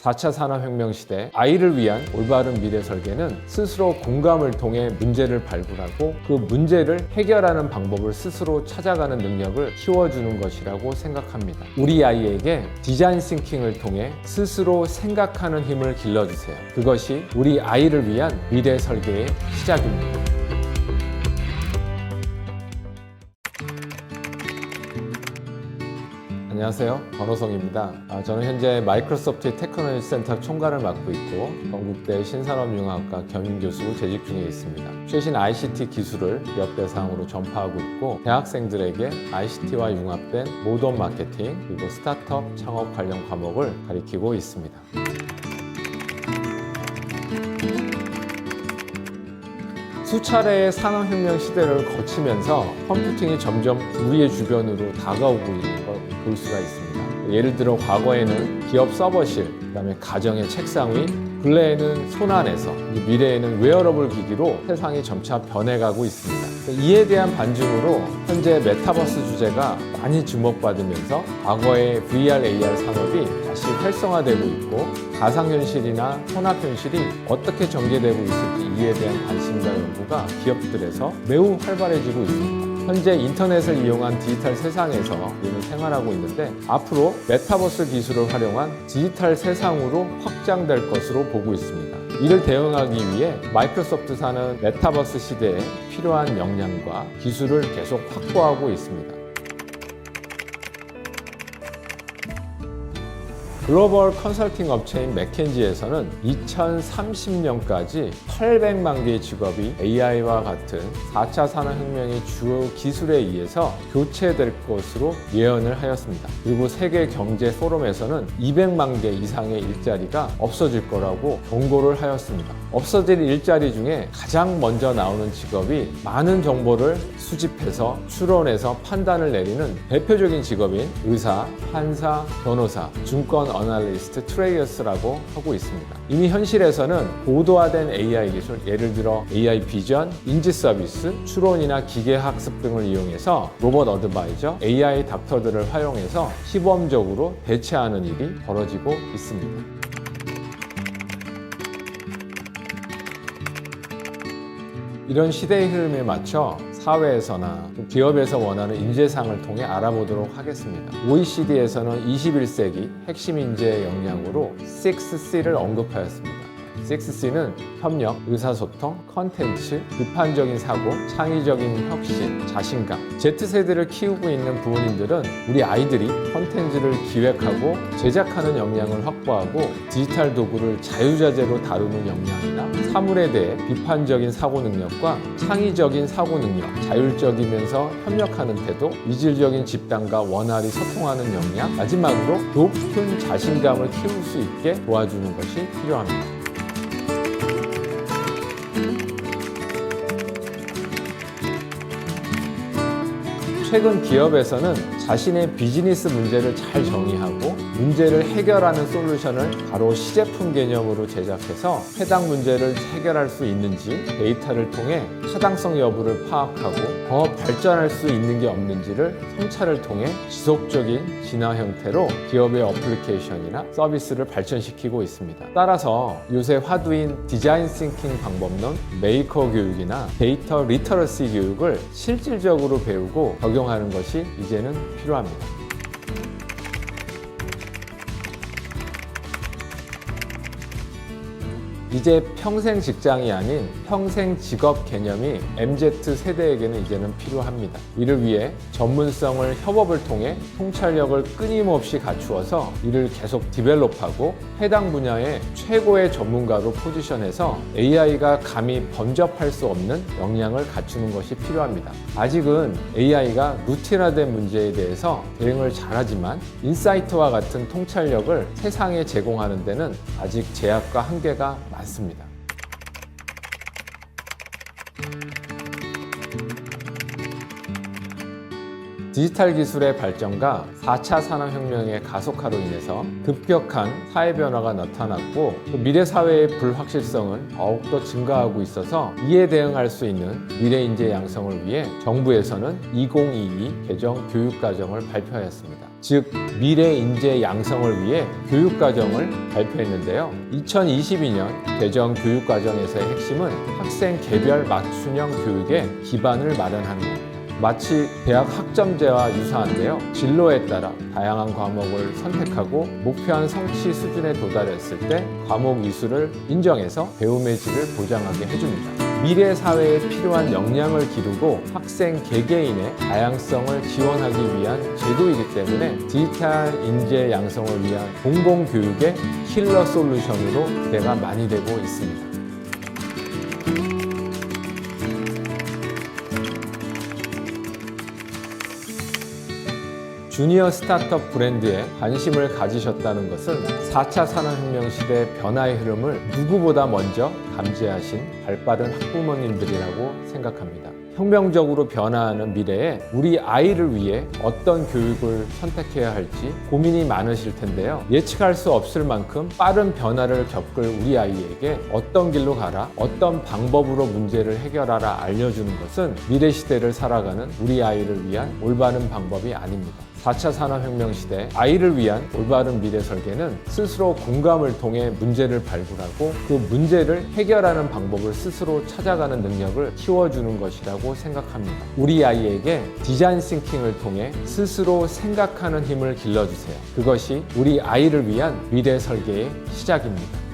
4차 산업혁명 시대 아이를 위한 올바른 미래 설계는 스스로 공감을 통해 문제를 발굴하고 그 문제를 해결하는 방법을 스스로 찾아가는 능력을 키워주는 것이라고 생각합니다. 우리 아이에게 디자인 싱킹을 통해 스스로 생각하는 힘을 길러주세요. 그것이 우리 아이를 위한 미래 설계의 시작입니다. 안녕하세요. 권호성입니다. 저는 현재 마이크로소프트 테크놀로지 센터 총괄을 맡고 있고 건국대 신산업융합과 겸임교수로 재직 중에 있습니다. 최신 ICT 기술을 기업 대상으로 전파하고 있고 대학생들에게 ICT와 융합된 모던 마케팅 그리고 스타트업 창업 관련 과목을 가리키고 있습니다. 수차례의 산업혁명 시대를 거치면서 컴퓨팅이 점점 우리의 주변으로 다가오고 있는 걸 볼 수가 있습니다. 예를 들어 과거에는 기업 서버실, 그다음에 가정의 책상 위, 근래에는 손안에서, 미래에는 웨어러블 기기로 세상이 점차 변해가고 있습니다. 이에 대한 반증으로 현재 메타버스 주제가 많이 주목받으면서 과거의 VR, AR 산업이 다시 활성화되고 있고 가상현실이나 혼합현실이 어떻게 전개되고 있을지 이에 대한 관심과 연구가 기업들에서 매우 활발해지고 있습니다. 현재 인터넷을 이용한 디지털 세상에서 우리는 생활하고 있는데 앞으로 메타버스 기술을 활용한 디지털 세상으로 확장될 것으로 보고 있습니다. 이를 대응하기 위해 마이크로소프트사는 메타버스 시대에 필요한 역량과 기술을 계속 확보하고 있습니다. 글로벌 컨설팅 업체인 맥켄지에서는 2030년까지 800만 개의 직업이 AI와 같은 4차 산업혁명의 주요 기술에 의해서 교체될 것으로 예언을 하였습니다. 그리고 세계 경제 포럼에서는 200만 개 이상의 일자리가 없어질 거라고 경고를 하였습니다. 없어질 일자리 중에 가장 먼저 나오는 직업이 많은 정보를 수집해서 추론해서 판단을 내리는 대표적인 직업인 의사, 판사, 변호사, 증권 어널리스트, 트레이더스라고 하고 있습니다. 이미 현실에서는 고도화된 AI 기술, 예를 들어 AI 비전, 인지 서비스, 추론이나 기계 학습 등을 이용해서 로봇 어드바이저, AI 닥터들을 활용해서 시범적으로 대체하는 일이 벌어지고 있습니다. 이런 시대의 흐름에 맞춰 사회에서나 기업에서 원하는 인재상을 통해 알아보도록 하겠습니다. OECD에서는 21세기 핵심 인재의 역량으로 6C를 언급하였습니다. 6C는 협력, 의사소통, 컨텐츠, 비판적인 사고, 창의적인 혁신, 자신감. Z세대를 키우고 있는 부모님들은 우리 아이들이 컨텐츠를 기획하고 제작하는 역량을 확보하고 디지털 도구를 자유자재로 다루는 역량이나 사물에 대해 비판적인 사고 능력과 창의적인 사고 능력, 자율적이면서 협력하는 태도, 이질적인 집단과 원활히 소통하는 역량, 마지막으로 높은 자신감을 키울 수 있게 도와주는 것이 필요합니다. 최근 기업에서는 자신의 비즈니스 문제를 잘 정의하고 문제를 해결하는 솔루션을 바로 시제품 개념으로 제작해서 해당 문제를 해결할 수 있는지 데이터를 통해 타당성 여부를 파악하고 더 발전할 수 있는 게 없는지를 성찰을 통해 지속적인 진화 형태로 기업의 어플리케이션이나 서비스를 발전시키고 있습니다. 따라서 요새 화두인 디자인 싱킹 방법론, 메이커 교육이나 데이터 리터러시 교육을 실질적으로 배우고 적용하는 것이 이제는 필요합니다. 이제 평생 직장이 아닌 평생 직업 개념이 MZ세대에게는 이제는 필요합니다. 이를 위해 전문성을 협업을 통해 통찰력을 끊임없이 갖추어서 이를 계속 디벨롭하고 해당 분야의 최고의 전문가로 포지션해서 AI가 감히 범접할 수 없는 역량을 갖추는 것이 필요합니다. 아직은 AI가 루틴화된 문제에 대해서 대응을 잘하지만 인사이트와 같은 통찰력을 세상에 제공하는 데는 아직 제약과 한계가 많습니다. 디지털 기술의 발전과 4차 산업혁명의 가속화로 인해서 급격한 사회 변화가 나타났고 미래 사회의 불확실성은 더욱더 증가하고 있어서 이에 대응할 수 있는 미래 인재 양성을 위해 정부에서는 2022 개정 교육과정을 발표하였습니다. 즉 미래 인재 양성을 위해 교육과정을 발표했는데요. 2022년 개정 교육과정에서의 핵심은 학생 개별 맞춤형 교육의 기반을 마련하는 겁니다. 마치 대학 학점제와 유사한데요. 진로에 따라 다양한 과목을 선택하고 목표한 성취 수준에 도달했을 때 과목 이수를 인정해서 배움의 질을 보장하게 해줍니다. 미래 사회에 필요한 역량을 기르고 학생 개개인의 다양성을 지원하기 위한 제도이기 때문에 디지털 인재 양성을 위한 공공교육의 킬러 솔루션으로 기대가 많이 되고 있습니다. 주니어 스타트업 브랜드에 관심을 가지셨다는 것은 4차 산업혁명 시대의 변화의 흐름을 누구보다 먼저 감지하신 발빠른 학부모님들이라고 생각합니다. 혁명적으로 변화하는 미래에 우리 아이를 위해 어떤 교육을 선택해야 할지 고민이 많으실 텐데요. 예측할 수 없을 만큼 빠른 변화를 겪을 우리 아이에게 어떤 길로 가라, 어떤 방법으로 문제를 해결하라 알려주는 것은 미래 시대를 살아가는 우리 아이를 위한 올바른 방법이 아닙니다. 4차 산업혁명 시대 아이를 위한 올바른 미래 설계는 스스로 공감을 통해 문제를 발굴하고 그 문제를 해결하는 방법을 스스로 찾아가는 능력을 키워주는 것이라고 생각합니다. 우리 아이에게 디자인 싱킹을 통해 스스로 생각하는 힘을 길러주세요. 그것이 우리 아이를 위한 미래 설계의 시작입니다.